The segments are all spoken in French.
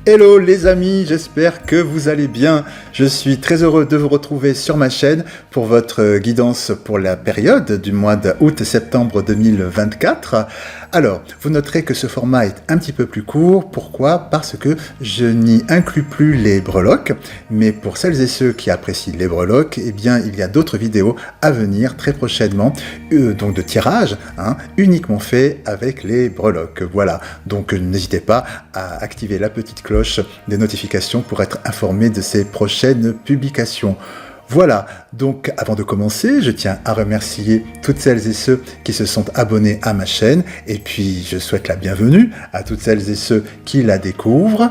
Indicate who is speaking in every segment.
Speaker 1: Hello les amis, j'espère que vous allez bien. Je suis très heureux de vous retrouver sur ma chaîne pour votre guidance pour la période du mois d'août-septembre 2024. Alors, vous noterez que ce format est un petit peu plus court. Pourquoi? Parce que je n'y inclus plus les breloques. Mais pour celles et ceux qui apprécient les breloques, eh bien, il y a d'autres vidéos à venir très prochainement, donc de tirage, uniquement fait avec les breloques. Voilà, donc n'hésitez pas à activer la petite cloche des notifications pour être informé de ces prochaines publications. Voilà, donc avant de commencer, je tiens à remercier toutes celles et ceux qui se sont abonnés à ma chaîne, et puis je souhaite la bienvenue à toutes celles et ceux qui la découvrent.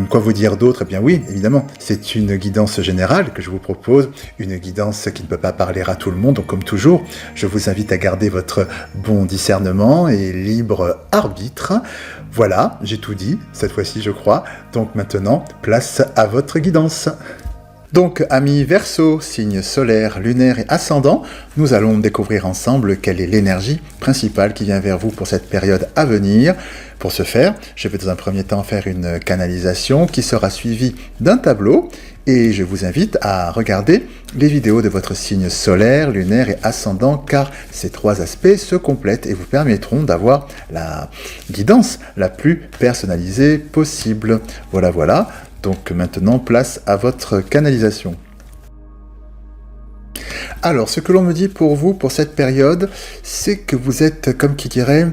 Speaker 1: Quoi vous dire d'autre? Eh bien oui, évidemment, c'est une guidance générale que je vous propose, une guidance qui ne peut pas parler à tout le monde, donc comme toujours, je vous invite à garder votre bon discernement et libre arbitre. Voilà, j'ai tout dit, cette fois-ci je crois, donc maintenant, place à votre guidance. Donc, amis Verseau, signe solaire, lunaire et ascendant, nous allons découvrir ensemble quelle est l'énergie principale qui vient vers vous pour cette période à venir. Pour ce faire, je vais dans un premier temps faire une canalisation qui sera suivie d'un tableau et je vous invite à regarder les vidéos de votre signe solaire, lunaire et ascendant car ces trois aspects se complètent et vous permettront d'avoir la guidance la plus personnalisée possible. Voilà. Donc maintenant, place à votre canalisation. Alors, ce que l'on me dit pour vous, pour cette période, c'est que vous êtes, comme qui dirait,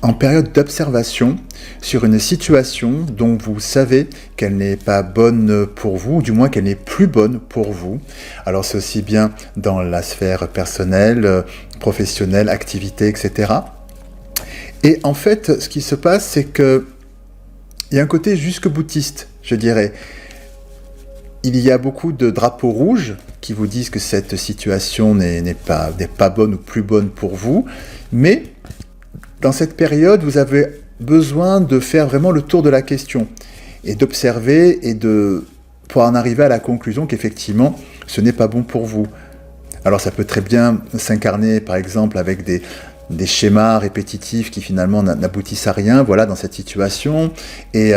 Speaker 1: en période d'observation sur une situation dont vous savez qu'elle n'est pas bonne pour vous, ou du moins qu'elle n'est plus bonne pour vous. Alors, c'est aussi bien dans la sphère personnelle, professionnelle, activité, etc. Et en fait, ce qui se passe, c'est que il y a un côté jusque-boutiste, je dirais. Il y a beaucoup de drapeaux rouges qui vous disent que cette situation n'est pas bonne ou plus bonne pour vous, mais dans cette période, vous avez besoin de faire vraiment le tour de la question et d'observer et pour en arriver à la conclusion qu'effectivement, ce n'est pas bon pour vous. Alors ça peut très bien s'incarner, par exemple, avec des schémas répétitifs qui finalement n'aboutissent à rien, voilà, dans cette situation, et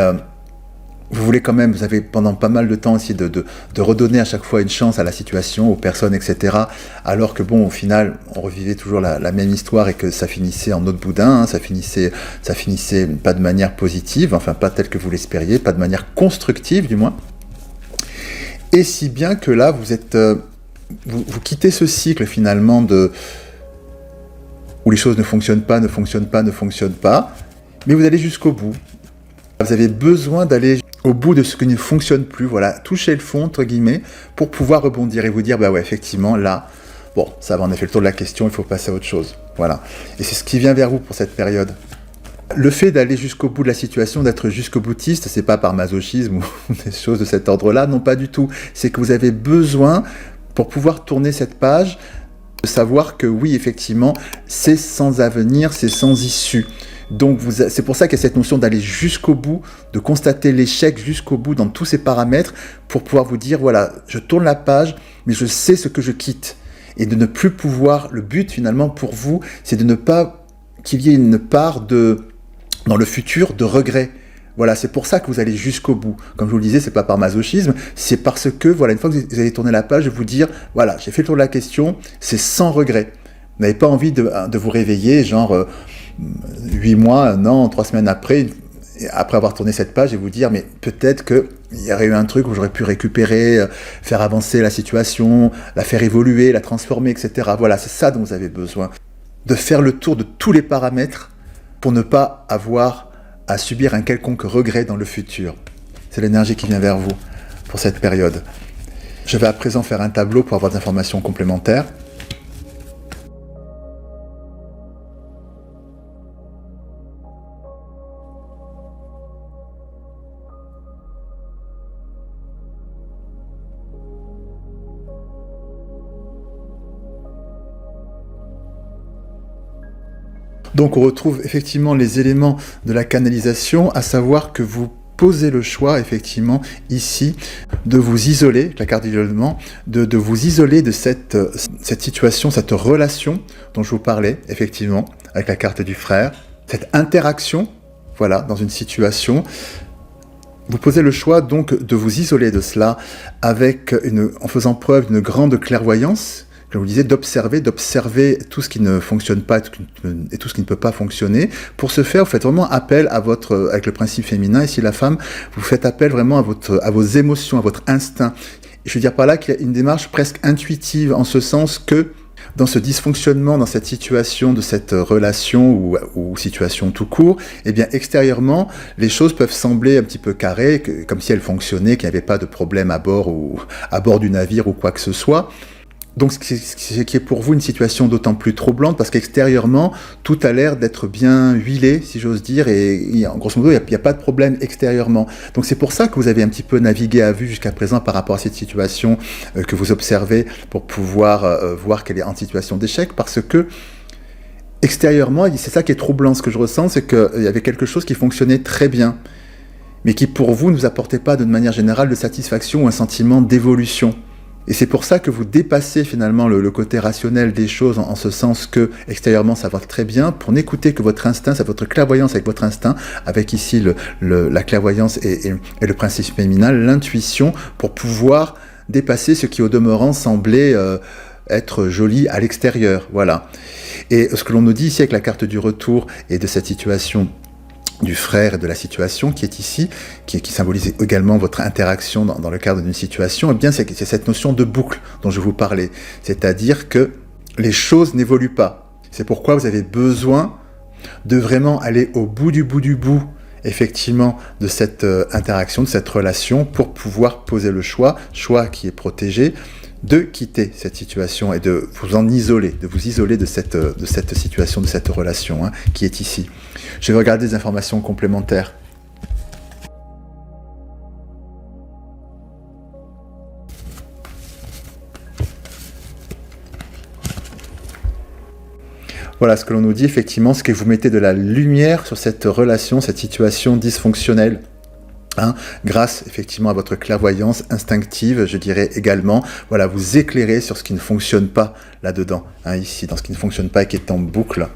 Speaker 1: vous voulez quand même, vous avez pendant pas mal de temps aussi de redonner à chaque fois une chance à la situation, aux personnes, etc., alors que bon, au final, on revivait toujours la même histoire et que ça finissait en autre boudin, ça finissait pas de manière positive, enfin pas telle que vous l'espériez, pas de manière constructive du moins, et si bien que là, vous êtes, vous quittez ce cycle finalement où les choses ne fonctionnent pas, mais vous allez jusqu'au bout. Vous avez besoin d'aller au bout de ce qui ne fonctionne plus, voilà, toucher le fond, entre guillemets, pour pouvoir rebondir et vous dire, bah ouais, effectivement, là, bon, ça va, on a fait le tour de la question, il faut passer à autre chose, voilà. Et c'est ce qui vient vers vous pour cette période. Le fait d'aller jusqu'au bout de la situation, d'être jusqu'au boutiste, c'est pas par masochisme ou des choses de cet ordre-là, non, pas du tout. C'est que vous avez besoin, pour pouvoir tourner cette page, de savoir que oui, effectivement, c'est sans avenir, c'est sans issue. Donc c'est pour ça qu'il y a cette notion d'aller jusqu'au bout, de constater l'échec jusqu'au bout dans tous ces paramètres, pour pouvoir vous dire, voilà, je tourne la page, mais je sais ce que je quitte. Et de ne plus pouvoir, le but finalement pour vous, c'est de ne pas qu'il y ait une part dans le futur de regret. Voilà, c'est pour ça que vous allez jusqu'au bout. Comme je vous le disais, c'est pas par masochisme, c'est parce que, voilà, une fois que vous avez tourné la page, vous dire, voilà, j'ai fait le tour de la question, c'est sans regret. Vous n'avez pas envie de vous réveiller, genre 8 mois, 1 an, 3 semaines après avoir tourné cette page et vous dire, mais peut-être qu'il y aurait eu un truc où j'aurais pu récupérer, faire avancer la situation, la faire évoluer, la transformer, etc. Voilà, c'est ça dont vous avez besoin. De faire le tour de tous les paramètres pour ne pas avoir à subir un quelconque regret dans le futur. C'est l'énergie qui vient vers vous pour cette période. Je vais à présent faire un tableau pour avoir des informations complémentaires. Donc on retrouve effectivement les éléments de la canalisation, à savoir que vous posez le choix, effectivement, ici, de vous isoler, la carte d'isolement, de vous isoler de cette situation, cette relation dont je vous parlais, effectivement, avec la carte du frère, cette interaction, voilà, dans une situation, Vous posez le choix donc de vous isoler de cela en faisant preuve d'une grande clairvoyance, comme je vous disais, d'observer tout ce qui ne fonctionne pas et tout ce qui ne peut pas fonctionner. Pour ce faire, vous faites vraiment appel avec le principe féminin. Ici, la femme, vous faites appel vraiment à vos émotions, à votre instinct. Et je veux dire par là qu'il y a une démarche presque intuitive, en ce sens que dans ce dysfonctionnement, dans cette situation de cette relation ou situation tout court, eh bien extérieurement, les choses peuvent sembler un petit peu carrées, comme si elles fonctionnaient, qu'il n'y avait pas de problème à bord ou à bord du navire ou quoi que ce soit. Donc, ce qui est pour vous une situation d'autant plus troublante, parce qu'extérieurement, tout a l'air d'être bien huilé, si j'ose dire, et grosso modo, il n'y a pas de problème extérieurement. Donc, c'est pour ça que vous avez un petit peu navigué à vue jusqu'à présent par rapport à cette situation que vous observez pour pouvoir voir qu'elle est en situation d'échec, parce que extérieurement, c'est ça qui est troublant. Ce que je ressens, c'est qu'il y avait quelque chose qui fonctionnait très bien, mais qui pour vous ne vous apportait pas de manière générale de satisfaction ou un sentiment d'évolution. Et c'est pour ça que vous dépassez finalement le côté rationnel des choses en ce sens que extérieurement ça va très bien, pour n'écouter que votre instinct, c'est votre clairvoyance avec votre instinct, avec ici la clairvoyance et le principe féminin, l'intuition, pour pouvoir dépasser ce qui au demeurant semblait être joli à l'extérieur. Voilà. Et ce que l'on nous dit ici avec la carte du retour et de cette situation du frère et de la situation qui est ici, qui symbolise également votre interaction dans le cadre d'une situation, eh bien c'est cette notion de boucle dont je vous parlais. C'est-à-dire que les choses n'évoluent pas. C'est pourquoi vous avez besoin de vraiment aller au bout du bout, effectivement, de cette interaction, de cette relation, pour pouvoir poser le choix qui est protégé, de quitter cette situation et de vous isoler de cette situation, de cette relation qui est ici. Je vais regarder des informations complémentaires. Voilà ce que l'on nous dit, effectivement, c'est que vous mettez de la lumière sur cette relation, cette situation dysfonctionnelle. Grâce effectivement à votre clairvoyance instinctive, je dirais également, voilà, vous éclairez sur ce qui ne fonctionne pas là-dedans, ici, dans ce qui ne fonctionne pas et qui est en boucle,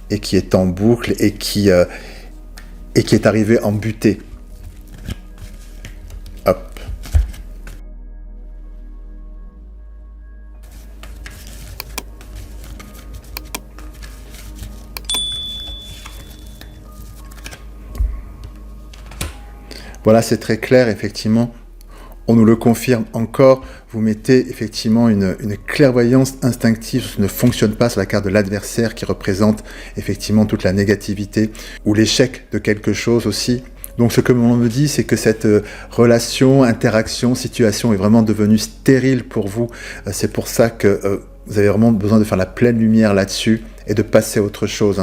Speaker 1: et qui est arrivé en butée. Hop. Voilà, c'est très clair, effectivement. On nous le confirme encore. Vous mettez effectivement une clairvoyance instinctive. Ce ne fonctionne pas sur la carte de l'adversaire qui représente effectivement toute la négativité ou l'échec de quelque chose aussi. Donc ce que l'on me dit, c'est que cette relation, interaction, situation est vraiment devenue stérile pour vous. C'est pour ça que vous avez vraiment besoin de faire la pleine lumière là-dessus et de passer à autre chose.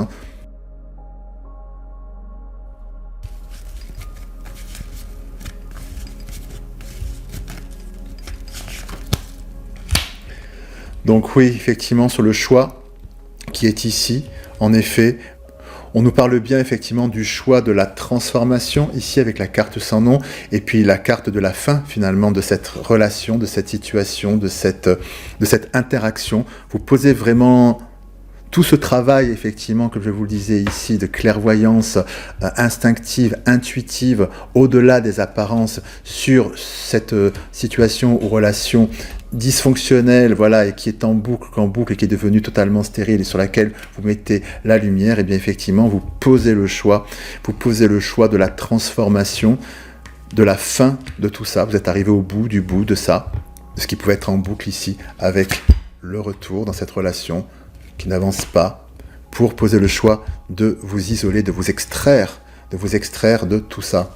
Speaker 1: Donc oui, effectivement, sur le choix qui est ici, en effet, on nous parle bien effectivement du choix de la transformation, ici avec la carte sans nom, et puis la carte de la fin finalement de cette relation, de cette situation, de cette interaction. Vous posez vraiment tout ce travail, effectivement, comme je vous le disais ici, de clairvoyance instinctive, intuitive, au-delà des apparences, sur cette situation ou relation dysfonctionnelle, voilà, et qui est en boucle, et qui est devenue totalement stérile, et sur laquelle vous mettez la lumière, et bien effectivement, vous posez le choix de la transformation, de la fin de tout ça. Vous êtes arrivé au bout de ça, de ce qui pouvait être en boucle ici, avec le retour dans cette relation qui n'avance pas, pour poser le choix de vous isoler, de vous extraire de tout ça.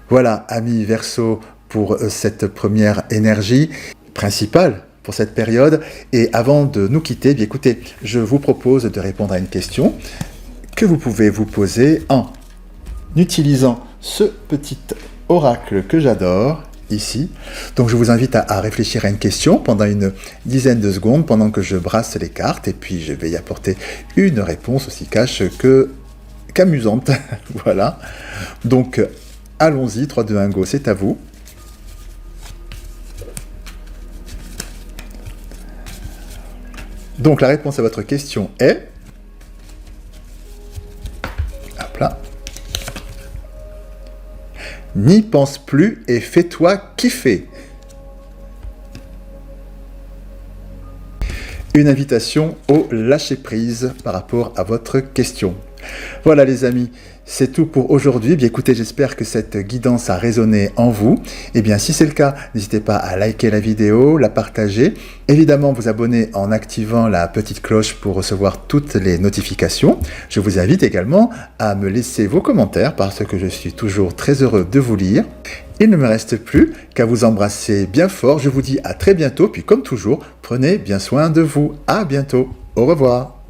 Speaker 1: Voilà, amis Verseau, pour cette première énergie principale pour cette période. Et avant de nous quitter, bien écoutez, je vous propose de répondre à une question que vous pouvez vous poser en utilisant ce petit oracle que j'adore, ici. Donc je vous invite à réfléchir à une question pendant une dizaine de secondes, pendant que je brasse les cartes, et puis je vais y apporter une réponse aussi cash qu'amusante. Voilà. Donc allons-y, 3, 2, 1, go, c'est à vous. Donc la réponse à votre question est... Hop là. N'y pense plus et fais-toi kiffer. Une invitation au lâcher-prise par rapport à votre question. Voilà les amis, c'est tout pour aujourd'hui. Bien écoutez, j'espère que cette guidance a résonné en vous. Et bien si c'est le cas, n'hésitez pas à liker la vidéo, la partager. Évidemment, vous abonner en activant la petite cloche pour recevoir toutes les notifications. Je vous invite également à me laisser vos commentaires parce que je suis toujours très heureux de vous lire. Il ne me reste plus qu'à vous embrasser bien fort. Je vous dis à très bientôt. Puis comme toujours, prenez bien soin de vous. À bientôt. Au revoir.